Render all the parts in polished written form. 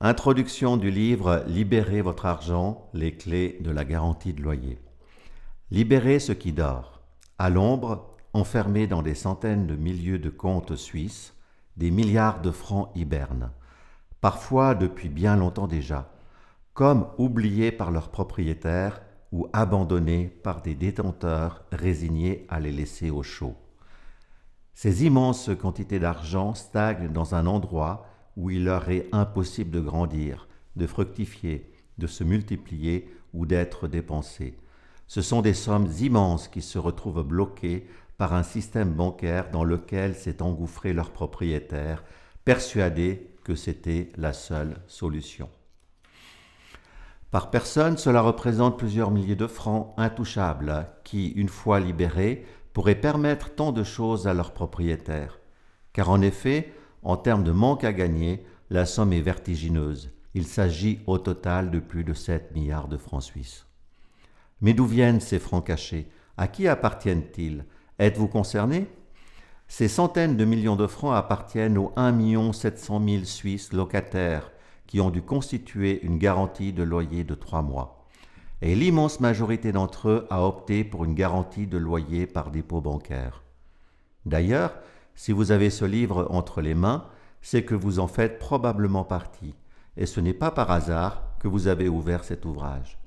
Introduction du livre Libérez votre argent, les clés de la garantie de loyer. Libérez ce qui dort. À l'ombre, enfermés dans des centaines de milliers de comptes suisses, des milliards de francs hibernent, parfois depuis bien longtemps déjà, comme oubliés par leurs propriétaires ou abandonnés par des détenteurs résignés à les laisser au chaud. Ces immenses quantités d'argent stagnent dans un endroit où il leur est impossible de grandir, de fructifier, de se multiplier ou d'être dépensés. Ce sont des sommes immenses qui se retrouvent bloquées par un système bancaire dans lequel s'est engouffré leur propriétaire, persuadé que c'était la seule solution. Par personne, cela représente plusieurs milliers de francs intouchables qui, une fois libérés, pourraient permettre tant de choses à leurs propriétaires. Car en effet, en termes de manque à gagner, la somme est vertigineuse. Il s'agit au total de plus de 7 milliards de francs suisses. Mais d'où viennent ces francs cachés? À qui appartiennent-ils? Êtes-vous concerné? Ces centaines de millions de francs appartiennent aux 1 700 000 Suisses locataires qui ont dû constituer une garantie de loyer de 3 mois. Et l'immense majorité d'entre eux a opté pour une garantie de loyer par dépôt bancaire. D'ailleurs, si vous avez ce livre entre les mains, c'est que vous en faites probablement partie, et ce n'est pas par hasard que vous avez ouvert cet ouvrage.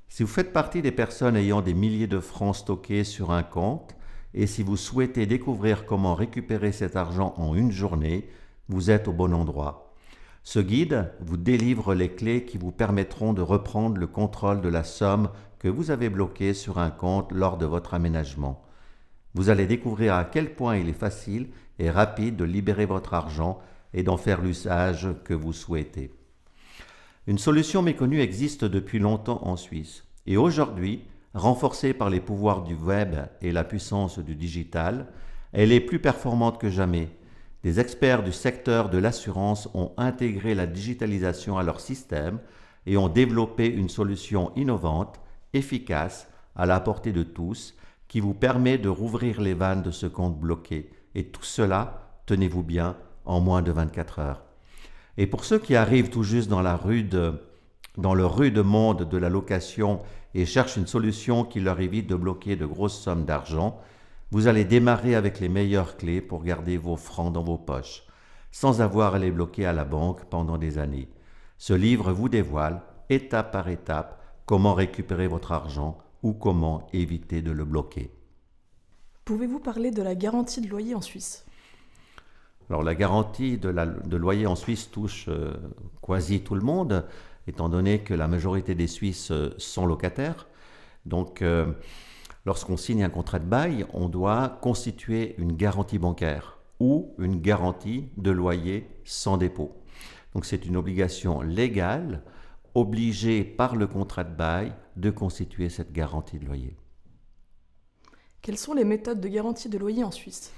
Si vous faites partie des personnes ayant des milliers de francs stockés sur un compte, et si vous souhaitez découvrir comment récupérer cet argent en une journée, vous êtes au bon endroit. Ce guide vous délivre les clés qui vous permettront de reprendre le contrôle de la somme que vous avez bloquée sur un compte lors de votre aménagement. Vous allez découvrir à quel point il est facile et rapide de libérer votre argent et d'en faire l'usage que vous souhaitez. Une solution méconnue existe depuis longtemps en Suisse et aujourd'hui, renforcée par les pouvoirs du web et la puissance du digital, elle est plus performante que jamais. Des experts du secteur de l'assurance ont intégré la digitalisation à leur système et ont développé une solution innovante, efficace, à la portée de tous, qui vous permet de rouvrir les vannes de ce compte bloqué. Et tout cela, tenez-vous bien, en moins de 24 heures. Et pour ceux qui arrivent tout juste dans le rude monde de la location et cherchent une solution qui leur évite de bloquer de grosses sommes d'argent, vous allez démarrer avec les meilleures clés pour garder vos francs dans vos poches, sans avoir à les bloquer à la banque pendant des années. Ce livre vous dévoile, étape par étape, comment récupérer votre argent ou comment éviter de le bloquer. Pouvez-vous parler de la garantie de loyer en Suisse? Alors la garantie de loyer en Suisse touche quasi tout le monde, étant donné que la majorité des Suisses sont locataires. Donc lorsqu'on signe un contrat de bail, on doit constituer une garantie bancaire ou une garantie de loyer sans dépôt. Donc c'est une obligation légale, obligée par le contrat de bail de constituer cette garantie de loyer. Quelles sont les méthodes de garantie de loyer en Suisse?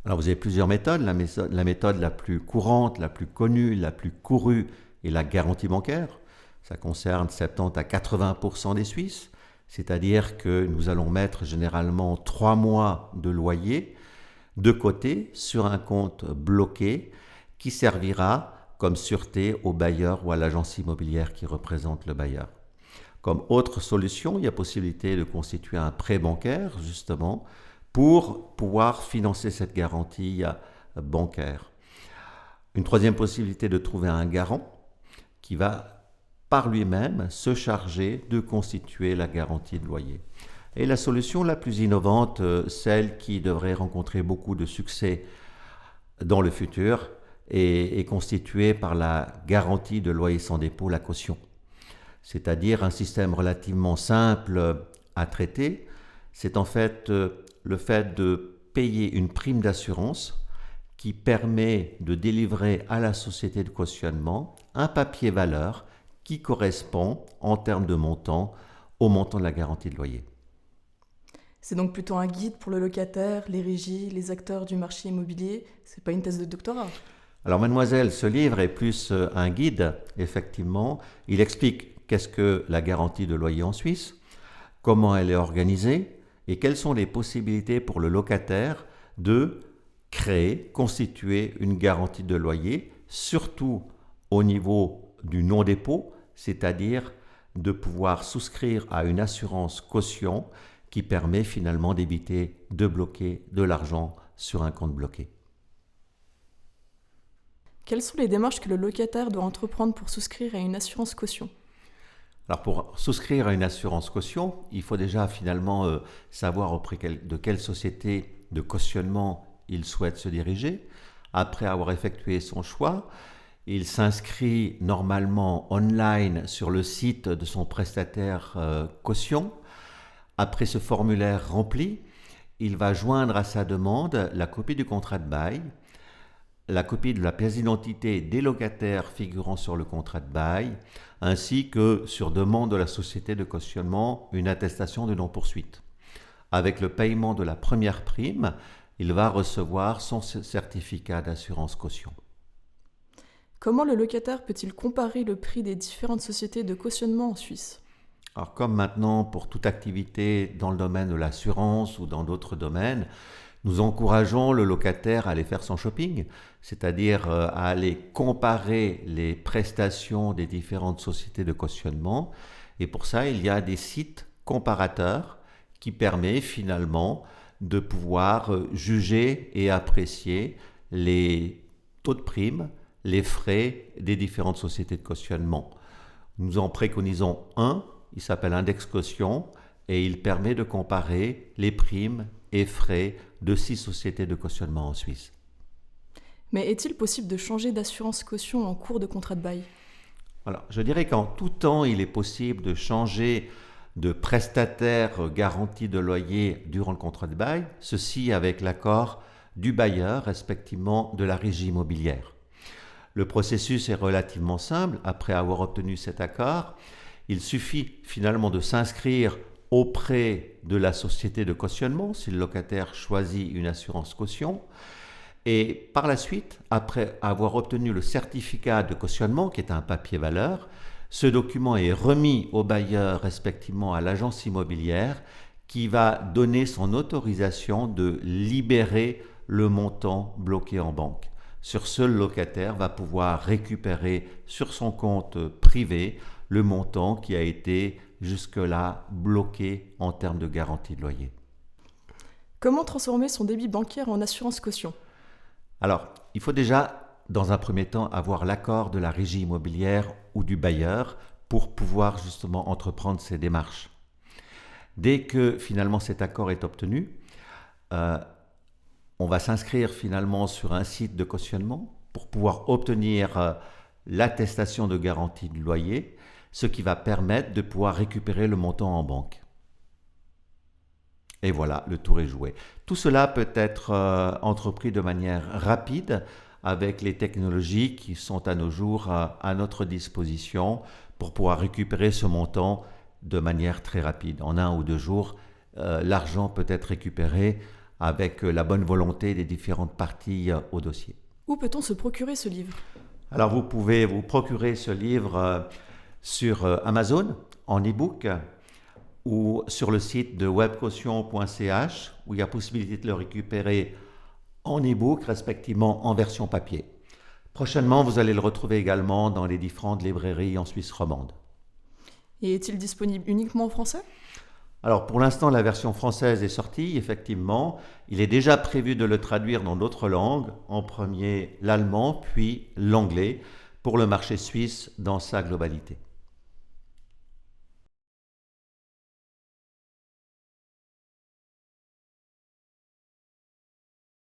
Alors vous avez plusieurs méthodes. La méthode la plus courante, la plus connue, la plus courue est la garantie bancaire. Ça concerne 70 à 80% des Suisses, c'est-à-dire que nous allons mettre généralement 3 mois de loyer de côté sur un compte bloqué qui servira comme sûreté au bailleur ou à l'agence immobilière qui représente le bailleur. Comme autre solution, il y a possibilité de constituer un prêt bancaire, justement, pour pouvoir financer cette garantie bancaire. Une troisième possibilité de trouver un garant qui va par lui-même se charger de constituer la garantie de loyer. Et la solution la plus innovante, celle qui devrait rencontrer beaucoup de succès dans le futur, est constituée par la garantie de loyer sans dépôt, la caution. C'est-à-dire un système relativement simple à traiter. C'est en fait le fait de payer une prime d'assurance qui permet de délivrer à la société de cautionnement un papier valeur qui correspond en termes de montant au montant de la garantie de loyer. C'est donc plutôt un guide pour le locataire, les régies, les acteurs du marché immobilier. C'est pas une thèse de doctorat. Alors mademoiselle, ce livre est plus un guide, effectivement. Il explique qu'est-ce que la garantie de loyer en Suisse, comment elle est organisée et quelles sont les possibilités pour le locataire de créer, constituer une garantie de loyer, surtout au niveau du non-dépôt, c'est-à-dire de pouvoir souscrire à une assurance caution qui permet finalement d'éviter de bloquer de l'argent sur un compte bloqué. Quelles sont les démarches que le locataire doit entreprendre pour souscrire à une assurance caution ? Alors pour souscrire à une assurance caution, il faut déjà finalement savoir auprès de quelle société de cautionnement il souhaite se diriger. Après avoir effectué son choix, il s'inscrit normalement online sur le site de son prestataire caution. Après ce formulaire rempli, il va joindre à sa demande la copie du contrat de bail, la copie de la pièce d'identité des locataires figurant sur le contrat de bail, ainsi que, sur demande de la société de cautionnement, une attestation de non-poursuite. Avec le paiement de la première prime, il va recevoir son certificat d'assurance caution. Comment le locataire peut-il comparer le prix des différentes sociétés de cautionnement en Suisse ? Alors comme maintenant pour toute activité dans le domaine de l'assurance ou dans d'autres domaines, nous encourageons le locataire à aller faire son shopping, c'est-à-dire à aller comparer les prestations des différentes sociétés de cautionnement. Et pour ça, il y a des sites comparateurs qui permettent finalement de pouvoir juger et apprécier les taux de prime, les frais des différentes sociétés de cautionnement. Nous en préconisons un, il s'appelle Index Caution et il permet de comparer les primes et frais de 6 sociétés de cautionnement en Suisse. Mais est-il possible de changer d'assurance caution en cours de contrat de bail ? Alors, je dirais qu'en tout temps, il est possible de changer de prestataire garantie de loyer durant le contrat de bail, ceci avec l'accord du bailleur, respectivement de la régie immobilière. Le processus est relativement simple. Après avoir obtenu cet accord, il suffit finalement de s'inscrire auprès de la société de cautionnement si le locataire choisit une assurance caution. Et par la suite, après avoir obtenu le certificat de cautionnement, qui est un papier valeur, ce document est remis au bailleur, respectivement à l'agence immobilière, qui va donner son autorisation de libérer le montant bloqué en banque. Sur ce, le locataire va pouvoir récupérer sur son compte privé le montant qui a été jusque-là bloqué en termes de garantie de loyer. Comment transformer son débit bancaire en assurance caution ? Alors, il faut déjà, dans un premier temps, avoir l'accord de la régie immobilière ou du bailleur pour pouvoir justement entreprendre ces démarches. Dès que finalement cet accord est obtenu, on va s'inscrire finalement sur un site de cautionnement pour pouvoir obtenir l'attestation de garantie de loyer, ce qui va permettre de pouvoir récupérer le montant en banque. Et voilà, le tour est joué. Tout cela peut être entrepris de manière rapide avec les technologies qui sont à nos jours à notre disposition pour pouvoir récupérer ce montant de manière très rapide. En 1 ou 2 jours, l'argent peut être récupéré avec la bonne volonté des différentes parties au dossier. Où peut-on se procurer ce livre ? Alors vous pouvez vous procurer ce livre sur Amazon en e-book ou sur le site de webcaution.ch où il y a possibilité de le récupérer en e-book, respectivement en version papier. Prochainement, vous allez le retrouver également dans les différentes librairies en Suisse romande. Et est-il disponible uniquement en français ? Alors pour l'instant, la version française est sortie, effectivement. Il est déjà prévu de le traduire dans d'autres langues, en premier l'allemand, puis l'anglais, pour le marché suisse dans sa globalité.